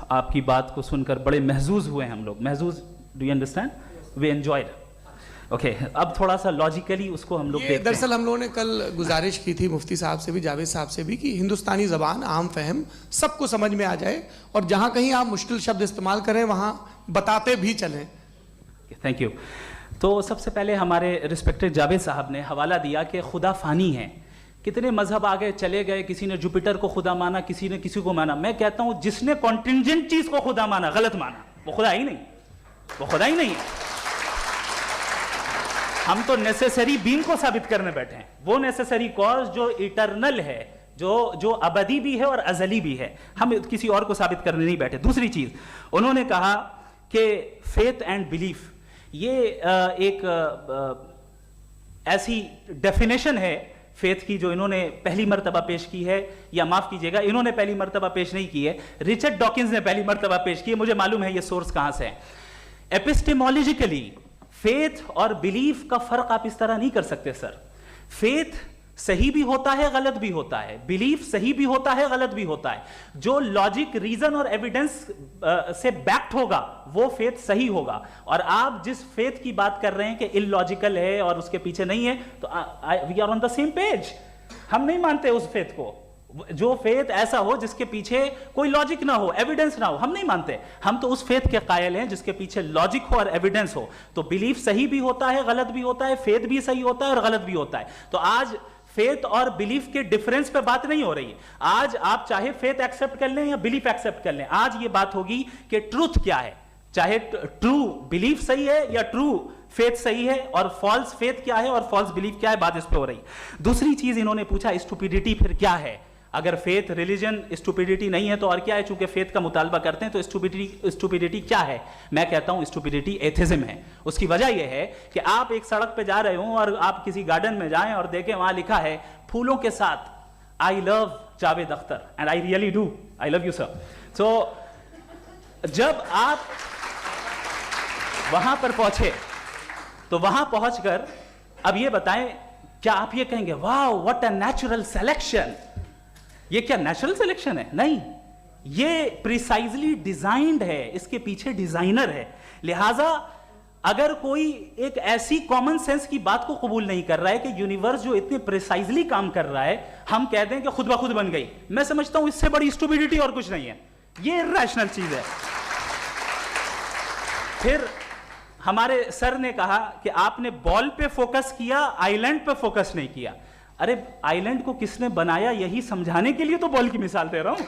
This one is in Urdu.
آپ کی بات کو سن کر بڑے محظوظ ہوئے ہم لوگ. محظوظ, do you understand? We enjoyed. Okay, اب تھوڑا سا لاجیکلی اس کو ہم لوگ دیکھتے ہیں. دراصل ہم لوگوں نے کل گزارش کی تھی مفتی صاحب سے بھی, جاوید صاحب سے بھی, کہ ہندوستانی زبان عام فہم سب کو سمجھ میں آ جائے, اور جہاں کہیں آپ مشکل شبد استعمال کریں وہاں بتاتے بھی چلیں. Thank you. تو سب سے پہلے ہمارے رسپیکٹڈ جاوید صاحب نے حوالہ دیا کہ خدا فانی ہے. کتنے مذہب آگے چلے گئے, کسی نے جوپیٹر کو خدا مانا, کسی نے کسی کو مانا. میں کہتا ہوں جس نے کانٹینجنٹ چیز کو خدا مانا, غلط مانا, وہ خدا ہی نہیں, وہ خدا ہی نہیں ہے. ہم تو نیسیسری بینگ کو ثابت کرنے بیٹھے ہیں, وہ نیسیسری کاز جو ایٹرنل ہے, جو ابدی بھی ہے اور ازلی بھی ہے. ہم کسی اور کو ثابت کرنے نہیں بیٹھے. دوسری چیز انہوں نے کہا کہ فیتھ اینڈ بلیف, یہ ایک ایسی ڈیفینیشن ہے فیتھ کی جو انہوں نے پہلی مرتبہ پیش کی ہے, یا معاف کیجئے گا انہوں نے پہلی مرتبہ پیش نہیں کی ہے, رچرڈ ڈاکنز نے پہلی مرتبہ پیش کی ہے. مجھے معلوم ہے یہ سورس کہاں سے ہے. ایپسٹیمولوجیکلی فیتھ اور بلیف کا فرق آپ اس طرح نہیں کر سکتے سر. فیتھ صحیح بھی ہوتا ہے, غلط بھی ہوتا ہے. بلیف صحیح بھی ہوتا ہے, غلط بھی ہوتا ہے. جو لاجک, ریزن اور ایویڈنس سے بیکڈ ہوگا وہ فیتھ صحیح ہوگا. اور آپ جس فیتھ کی بات کر رہے ہیں کہ ان لاجیکل ہے اور اس کے پیچھے نہیں ہے, تو we are on the same page. ہم نہیں مانتے اس فیتھ کو. جو فیتھ ایسا ہو جس کے پیچھے کوئی لاجک نہ ہو, ایویڈنس نہ ہو, ہم نہیں مانتے. ہم تو اس فیتھ کے قائل ہیں جس کے پیچھے لاجک ہو اور ایویڈنس ہو. تو بلیف صحیح بھی ہوتا ہے, غلط بھی ہوتا ہے, فیتھ بھی صحیح ہوتا ہے اور غلط بھی ہوتا ہے. تو آج فیتھ اور بلیف کے ڈیفرنس پہ بات نہیں ہو رہی ہے. آج آپ چاہے فیتھ ایکسپٹ کر لیں یا بلیف ایکسپٹ کر لیں, آج یہ بات ہوگی کہ ٹروتھ کیا ہے, چاہے ٹرو بلیف صحیح ہے یا ٹرو فیتھ صحیح ہے, اور فالس فیتھ کیا ہے اور فالس بلیف کیا ہے, بات اس پہ ہو رہی. دوسری چیز انہوں نے پوچھا اسٹوپیڈیٹی پھر کیا ہے. اگر فیتھ ریلیجن اسٹوپیڈیٹی نہیں ہے تو اور کیا ہے, چونکہ فیتھ کا مطالبہ کرتے ہیں تو اسٹوپیڈیٹی کیا ہے. میں کہتا ہوں اسٹوپیڈیٹی ایتھزم ہے. اس کی وجہ یہ ہے کہ آپ ایک سڑک پہ جا رہے ہوں اور آپ کسی گارڈن میں جائیں اور دیکھیں وہاں لکھا ہے پھولوں کے ساتھ I love Javed Akhtar, and I really do, I love you sir. So جب آپ وہاں پر پہنچے تو وہاں پہنچ کر اب یہ بتائیں, کیا آپ یہ کہیں گے واو واٹ اے نیچرل سلیکشن, یہ کیا نیچرل سلیکشن ہے؟ نہیں, یہ پریسائزلی ڈیزائنڈ ہے, اس کے پیچھے ڈیزائنر ہے. لہٰذا اگر کوئی ایک ایسی کامن سینس کی بات کو قبول نہیں کر رہا ہے کہ یونیورس جو اتنے پریسائزلی کام کر رہا ہے, ہم کہتے ہیں کہ خود بخود بن گئی, میں سمجھتا ہوں اس سے بڑی اسٹوپیڈیٹی اور کچھ نہیں ہے. یہ ریشنل چیز ہے. پھر ہمارے سر نے کہا کہ آپ نے بال پہ فوکس کیا, آئی لینڈ پہ فوکس نہیں کیا. ارے آئی لینڈ کو کس نے بنایا یہی سمجھانے کے لیے تو بال کی مثال دے رہا ہوں.